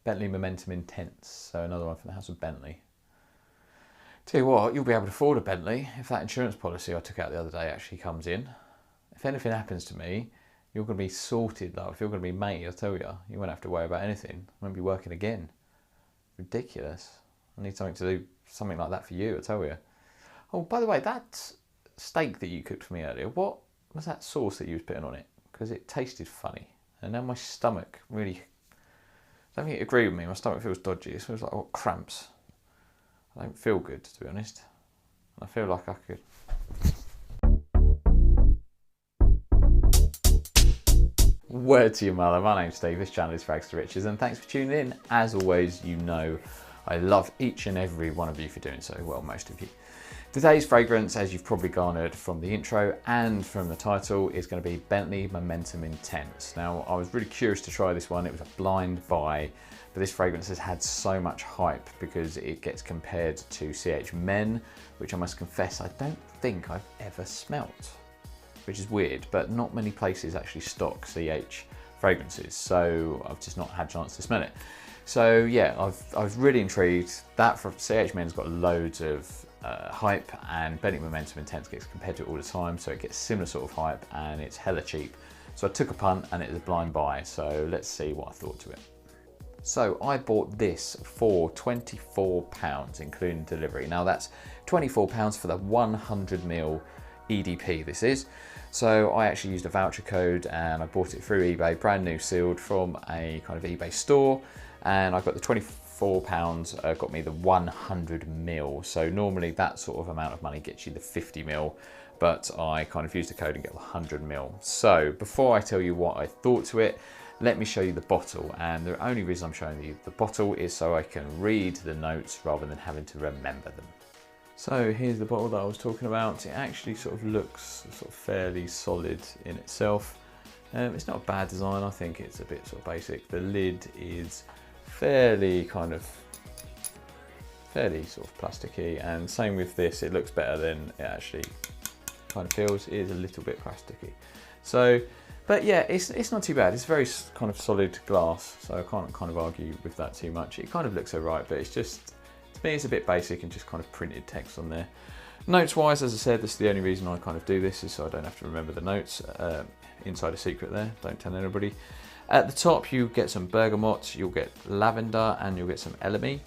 Bentley Momentum Intense, so another one from the house of Bentley. Tell you what, you'll be able to afford a Bentley if that insurance policy I took out the other day actually comes in. If anything happens to me, you're going to be sorted, love. If you're going to be mate, I'll tell you, you won't have to worry about anything. I won't be working again. Ridiculous. I need something to do, something like that for you, I tell you. Oh, by the way, that steak that you cooked for me earlier, what was that sauce that you was putting on it? Because it tasted funny. And now my stomach really, I don't think it agreed with me. My stomach feels dodgy. It feels like cramps. I don't feel good, to be honest. I feel like I could. Word to your mother. My name's Steve. This channel is FRAG30 and thanks for tuning in. As always, you know I love each and every one of you for doing so. Well, most of you. Today's fragrance, as you've probably garnered from the intro and from the title, is going to be Bentley Momentum Intense. Now, I was really curious to try this one. It was a blind buy, but this fragrance has had so much hype because it gets compared to CH Men, which I must confess I don't think I've ever smelt, which is weird, but not many places actually stock CH fragrances, so I've just not had a chance to smell it. So yeah, I was really intrigued. That from CH Men's got loads of hype, and Bentley Momentum Intense gets compared to it all the time, so it gets similar sort of hype and it's hella cheap. So I took a punt and it was a blind buy, so let's see what I thought to it. So I bought this for £24, including delivery. Now that's £24 for the 100ml EDP this is. So I actually used a voucher code and I bought it through eBay, brand new sealed from a kind of eBay store, and I got the £24 got me the 100ml. So normally that sort of amount of money gets you the 50ml, but I kind of used the code and get the 100ml. So before I tell you what I thought to it, let me show you the bottle, and the only reason I'm showing you the bottle is so I can read the notes rather than having to remember them. So here's the bottle that I was talking about. It actually sort of looks sort of fairly solid in itself. It's not a bad design. I think it's a bit sort of basic. The lid is fairly sort of plasticky, and same with this. It looks better than it actually kind of feels. It is a little bit plasticky. So, but yeah, it's not too bad. It's very kind of solid glass, so I can't kind of argue with that too much. It kind of looks alright, but it's just, to me, it's a bit basic and just kind of printed text on there. Notes wise, as I said, that's the only reason I kind of do this, is so I don't have to remember the notes. Inside a secret there, don't tell anybody. At the top you get some bergamot, you'll get lavender, and you'll get some elemi.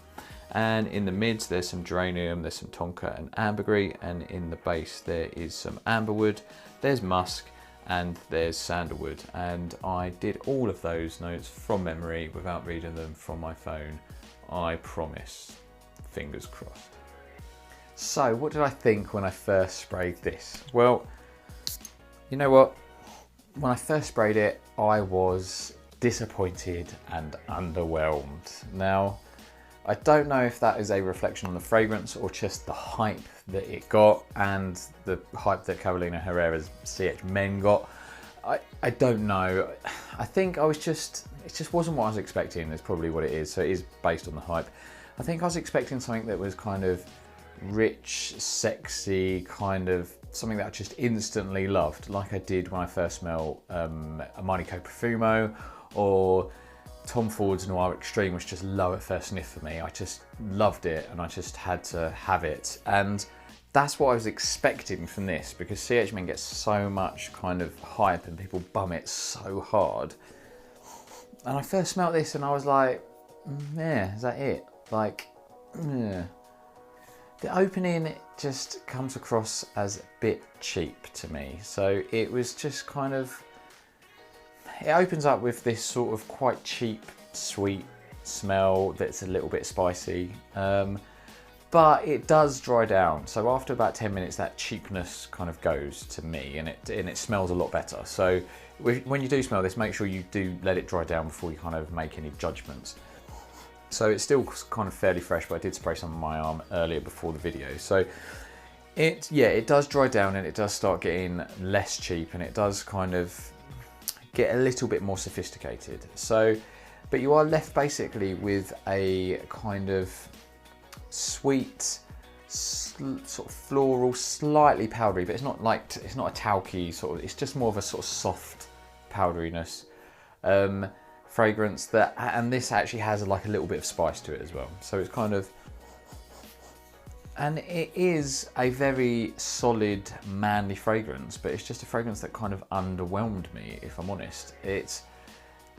And in the mids there's some geranium, there's some tonka and ambergris, and in the base there is some amberwood, there's musk, and there's sandalwood. And I did all of those notes from memory without reading them from my phone, I promise. Fingers crossed. So what did I think when I first sprayed this? Well, you know what? When I first sprayed it, I was disappointed and underwhelmed. Now, I don't know if that is a reflection on the fragrance or just the hype that it got and the hype that Carolina Herrera CH Men got. I don't know. I think it just wasn't what I was expecting, is probably what it is. So it is based on the hype. I think I was expecting something that was kind of rich, sexy, kind of something that I just instantly loved, like I did when I first smelled Armani Profumo or Tom Ford's Noir Extreme, which just low at first sniff for me. I just loved it and I just had to have it. And that's what I was expecting from this, because CH Men gets so much kind of hype and people bum it so hard. And I first smelled this and I was like, yeah, is that it? Like, yeah. The opening just comes across as a bit cheap to me. So it was just kind of, it opens up with this sort of quite cheap, sweet smell that's a little bit spicy. But it does dry down. So after about 10 minutes, that cheapness kind of goes to me, and it smells a lot better. So when you do smell this, make sure you do let it dry down before you kind of make any judgments. So it's still kind of fairly fresh, but I did spray some on my arm earlier before the video. So it does dry down and it does start getting less cheap, and it does kind of get a little bit more sophisticated. So, but you are left basically with a kind of sweet, sort of floral, slightly powdery, but it's not a talky sort of, it's just more of a sort of soft powderiness. fragrance that, and this actually has like a little bit of spice to it as well. So it's kind of, and it is a very solid, manly fragrance, but it's just a fragrance that kind of underwhelmed me, if I'm honest. It's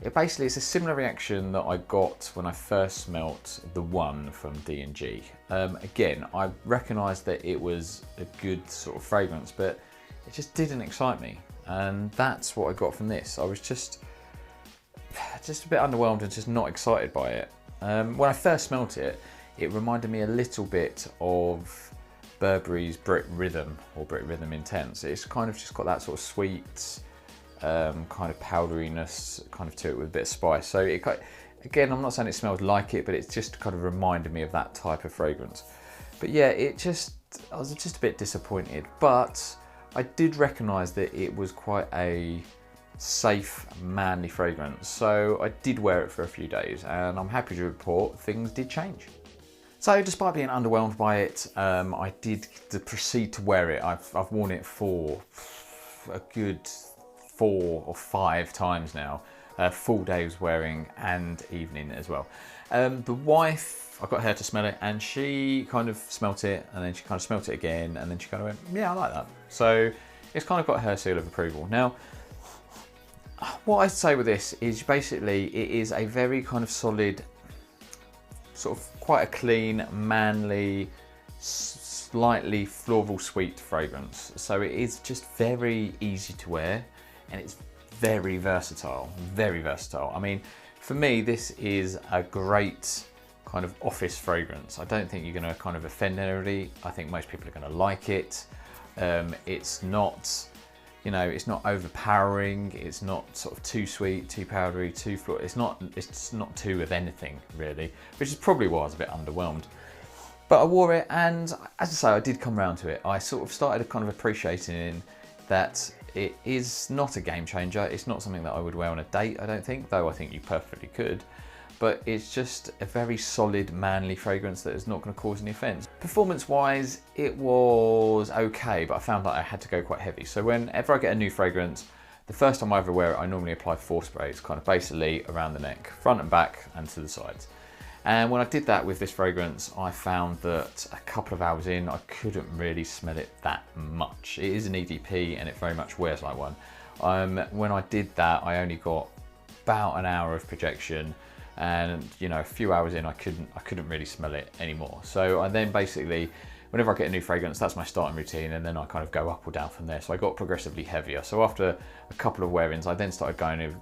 a similar reaction that I got when I first smelt the one from D&G. Again, I recognised that it was a good sort of fragrance, but it just didn't excite me. And that's what I got from this. I was just a bit underwhelmed and just not excited by it. When I first smelt it, it reminded me a little bit of Burberry's Brit Rhythm or Brit Rhythm Intense. It's kind of just got that sort of sweet, kind of powderiness kind of to it with a bit of spice. So it, again, I'm not saying it smells like it, but it's just kind of reminded me of that type of fragrance. But yeah, I was just a bit disappointed, but I did recognise that it was quite a safe, manly fragrance. So I did wear it for a few days, and I'm happy to report things did change. So despite being underwhelmed by it, I did proceed to wear it. I've worn it for a good 4 or 5 times now. Full days wearing and evening as well. The wife, I got her to smell it, and she kind of smelt it, and then she kind of smelt it again, and then she kind of went, yeah, I like that. So it's kind of got her seal of approval. Now, what I say with this is basically it is a very kind of solid, sort of quite a clean, manly, slightly floral sweet fragrance. So it is just very easy to wear, and it's very versatile, very versatile. I mean, for me, this is a great kind of office fragrance. I don't think you're going to kind of offend anybody. I think most people are going to like it. It's not, you know, it's not overpowering. It's not sort of too sweet, too powdery, too floral. It's not too of anything really, which is probably why I was a bit underwhelmed. But I wore it, and as I say, I did come around to it. I sort of started kind of appreciating that it is not a game changer. It's not something that I would wear on a date, I don't think, though I think you perfectly could. But it's just a very solid, manly fragrance that is not going to cause any offence. Performance-wise, it was okay, but I found that I had to go quite heavy. So whenever I get a new fragrance, the first time I ever wear it, I normally apply 4 sprays, kind of basically around the neck, front and back, and to the sides. And when I did that with this fragrance, I found that a couple of hours in, I couldn't really smell it that much. It is an EDP, and it very much wears like one. When I did that, I only got about an hour of projection, and you know, a few hours in, I couldn't really smell it anymore. So I then basically, whenever I get a new fragrance, that's my starting routine, and then I kind of go up or down from there. So I got progressively heavier. So after a couple of wear-ins, I then started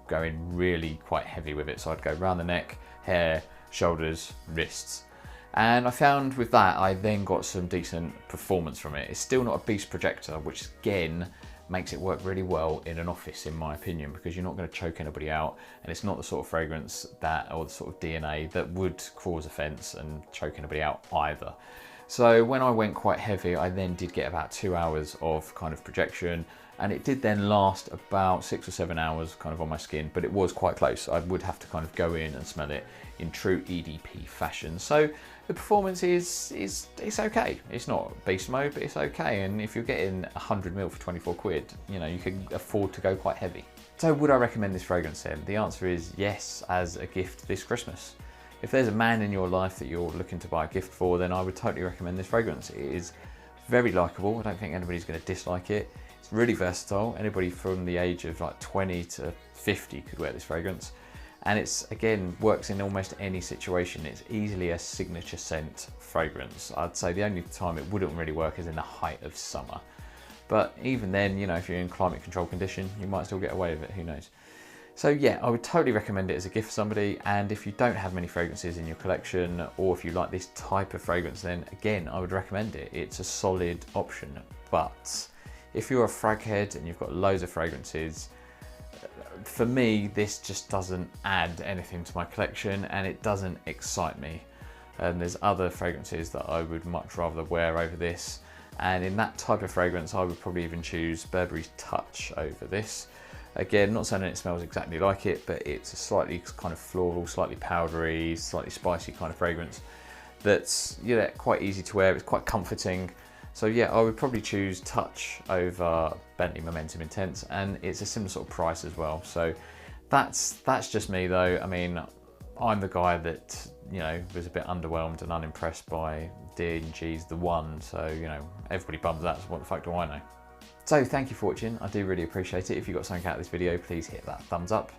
going really quite heavy with it. So I'd go around the neck, hair, shoulders, wrists. And I found with that, I then got some decent performance from it. It's still not a beast projector, which again, makes it work really well in an office, in my opinion, because you're not going to choke anybody out, and it's not the sort of fragrance that, or the sort of DNA that would cause offence and choke anybody out either. So when I went quite heavy, I then did get about 2 hours of kind of projection, and it did then last about 6 or 7 hours kind of on my skin, but it was quite close. I would have to kind of go in and smell it in true EDP fashion. So the performance it's okay. It's not beast mode, but it's okay. And if you're getting 100ml for 24 quid, you know, you can afford to go quite heavy. So would I recommend this fragrance then? The answer is yes, as a gift this Christmas. If there's a man in your life that you're looking to buy a gift for, then I would totally recommend this fragrance. It is very likable. I don't think anybody's going to dislike it. It's really versatile. Anybody from the age of like 20 to 50 could wear this fragrance. And it's, again, works in almost any situation. It's easily a signature scent fragrance. I'd say the only time it wouldn't really work is in the height of summer. But even then, you know, if you're in climate control condition, you might still get away with it, who knows. So yeah, I would totally recommend it as a gift for somebody. And if you don't have many fragrances in your collection, or if you like this type of fragrance, then again, I would recommend it. It's a solid option. But if you're a frag head and you've got loads of fragrances, for me, this just doesn't add anything to my collection, and it doesn't excite me. And there's other fragrances that I would much rather wear over this. And in that type of fragrance, I would probably even choose Burberry's Touch over this. Again, not saying it smells exactly like it, but it's a slightly kind of floral, slightly powdery, slightly spicy kind of fragrance that's, you know, quite easy to wear. It's quite comforting. So yeah, I would probably choose Touch over Bentley Momentum Intense, and it's a similar sort of price as well. So That's just me though. I mean, I'm the guy that, you know, was a bit underwhelmed and unimpressed by D&G's The One. So, you know, everybody bums that, so what the fuck do I know? So thank you for watching. I do really appreciate it. If you got something out of this video, please hit that thumbs up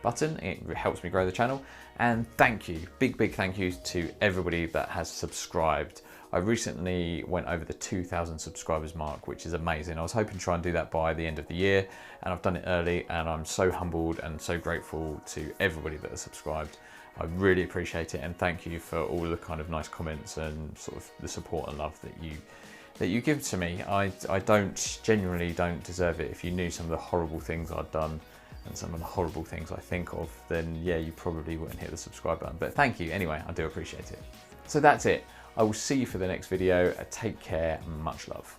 button. It helps me grow the channel. And thank you, big thank you to everybody that has subscribed. I recently went over the 2,000 subscribers mark, which is amazing. I was hoping to try and do that by the end of the year, and I've done it early, and I'm so humbled and so grateful to everybody that has subscribed. I really appreciate it, and thank you for all the kind of nice comments and sort of the support and love that you give to me. I genuinely don't deserve it. If you knew some of the horrible things I've done and some of the horrible things I think of, then yeah, you probably wouldn't hit the subscribe button. But thank you anyway, I do appreciate it. So that's it. I will see you for the next video. Take care, much love.